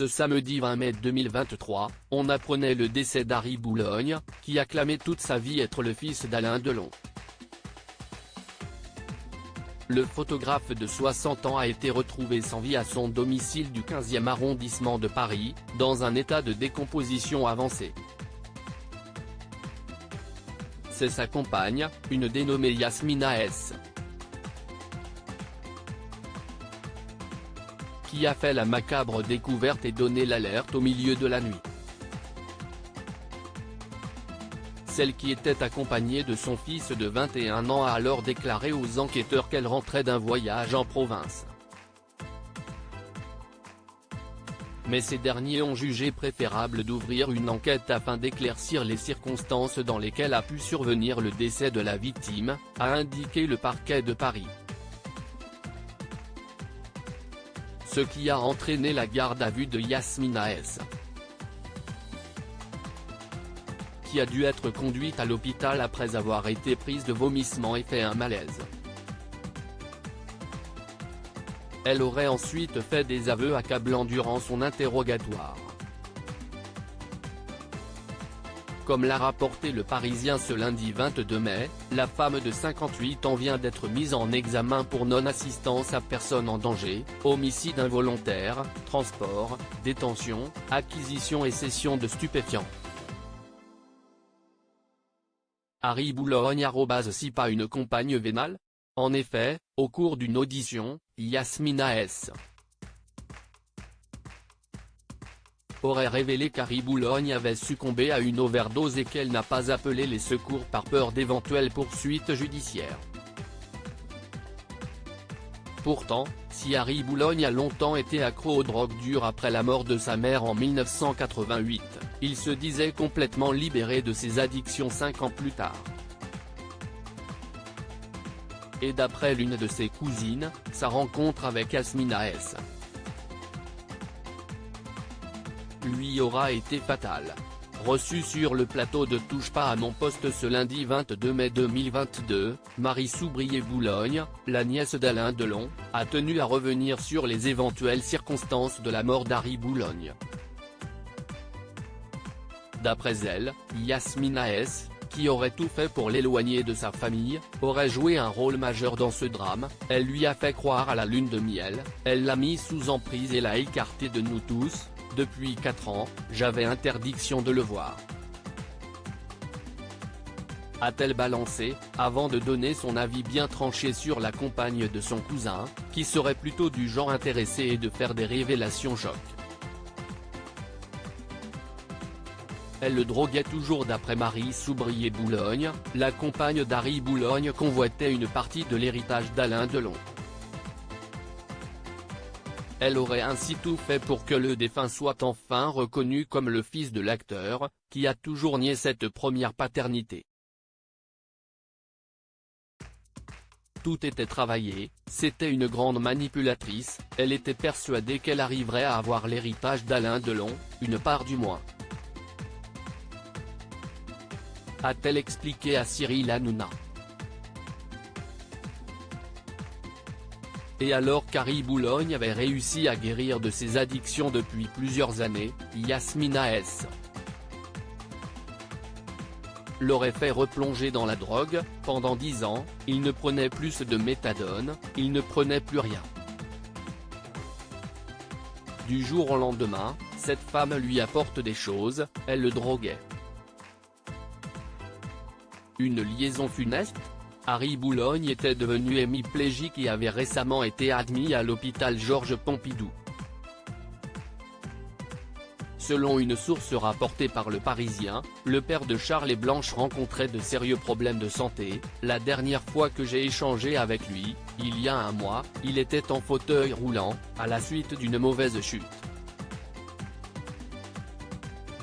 Ce samedi 20 mai 2023, on apprenait le décès d'Harry Boulogne, qui a clamé toute sa vie être le fils d'Alain Delon. Le photographe de 60 ans a été retrouvé sans vie à son domicile du 15e arrondissement de Paris, dans un état de décomposition avancé. C'est sa compagne, une dénommée Yasmina S., qui a fait la macabre découverte et donné l'alerte au milieu de la nuit. Celle qui était accompagnée de son fils de 21 ans a alors déclaré aux enquêteurs qu'elle rentrait d'un voyage en province. Mais ces derniers ont jugé préférable d'ouvrir une enquête afin d'éclaircir les circonstances dans lesquelles a pu survenir le décès de la victime, a indiqué le parquet de Paris. Ce qui a entraîné la garde à vue de Yasmina S., qui a dû être conduite à l'hôpital après avoir été prise de vomissements et fait un malaise. Elle aurait ensuite fait des aveux accablants durant son interrogatoire. Comme l'a rapporté Le Parisien ce lundi 22 mai, la femme de 58 ans vient d'être mise en examen pour non-assistance à personne en danger, homicide involontaire, transport, détention, acquisition et cession de stupéfiants. Harry Boulogne si pas une compagne vénale? En effet, au cours d'une audition, Yasmina S. aurait révélé qu'Harry Boulogne avait succombé à une overdose et qu'elle n'a pas appelé les secours par peur d'éventuelles poursuites judiciaires. Pourtant, si Harry Boulogne a longtemps été accro aux drogues dures après la mort de sa mère en 1988, il se disait complètement libéré de ses addictions 5 ans plus tard. Et d'après l'une de ses cousines, sa rencontre avec Yasmina S. lui aura été fatale. Reçue sur le plateau de Touche pas à mon poste ce lundi 22 mai 2022, Marie Soubrier-Boulogne, la nièce d'Alain Delon, a tenu à revenir sur les éventuelles circonstances de la mort d'Harry Boulogne. D'après elle, Yasmina S., qui aurait tout fait pour l'éloigner de sa famille, aurait joué un rôle majeur dans ce drame. Elle lui a fait croire à la lune de miel, elle l'a mis sous emprise et l'a écarté de nous tous. Depuis 4 ans, j'avais interdiction de le voir, a-t-elle balancé, avant de donner son avis bien tranché sur la compagne de son cousin, qui serait plutôt du genre intéressé et de faire des révélations choc. Elle le droguait toujours. D'après Marie Soubrier-Boulogne, la compagne d'Harry Boulogne convoitait une partie de l'héritage d'Alain Delon. Elle aurait ainsi tout fait pour que le défunt soit enfin reconnu comme le fils de l'acteur, qui a toujours nié cette première paternité. Tout était travaillé, c'était une grande manipulatrice, elle était persuadée qu'elle arriverait à avoir l'héritage d'Alain Delon, une part du moins, a-t-elle expliqué à Cyril Hanouna. Et alors qu'Harry Boulogne avait réussi à guérir de ses addictions depuis plusieurs années, Yasmina S. l'aurait fait replonger dans la drogue. Pendant 10 ans, il ne prenait plus de méthadone, il ne prenait plus rien. Du jour au lendemain, cette femme lui apporte des choses, elle le droguait. Une liaison funeste? Harry Boulogne était devenu hémiplégique et avait récemment été admis à l'hôpital Georges Pompidou. Selon une source rapportée par Le Parisien, le père de Charles et Blanche rencontrait de sérieux problèmes de santé. La dernière fois que j'ai échangé avec lui, il y a un mois, il était en fauteuil roulant, à la suite d'une mauvaise chute.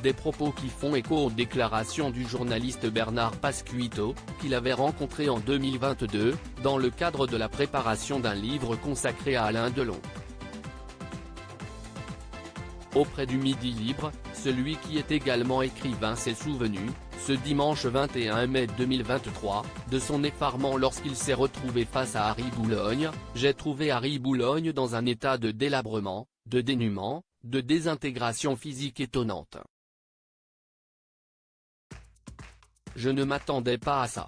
Des propos qui font écho aux déclarations du journaliste Bernard Pasquito, qu'il avait rencontré en 2022, dans le cadre de la préparation d'un livre consacré à Alain Delon. Auprès du Midi Libre, celui qui est également écrivain s'est souvenu, ce dimanche 21 mai 2023, de son effarement lorsqu'il s'est retrouvé face à Harry Boulogne. J'ai trouvé Harry Boulogne dans un état de délabrement, de dénuement, de désintégration physique étonnante. Je ne m'attendais pas à ça.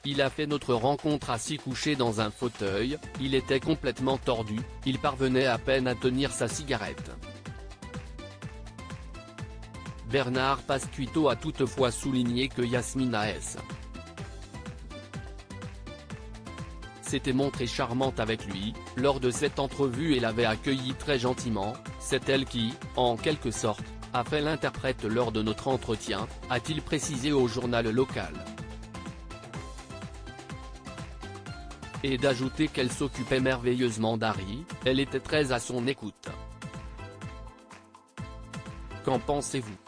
Il a fait notre rencontre assis couché dans un fauteuil, il était complètement tordu, il parvenait à peine à tenir sa cigarette. Bernard Pasquito a toutefois souligné que Yasmina S. s'était montrée charmante avec lui, lors de cette entrevue et l'avait accueilli très gentiment. C'est elle qui, en quelque sorte, a fait l'interprète lors de notre entretien, a-t-il précisé au journal local. Et d'ajouter qu'elle s'occupait merveilleusement d'Harry, elle était très à son écoute. Qu'en pensez-vous ?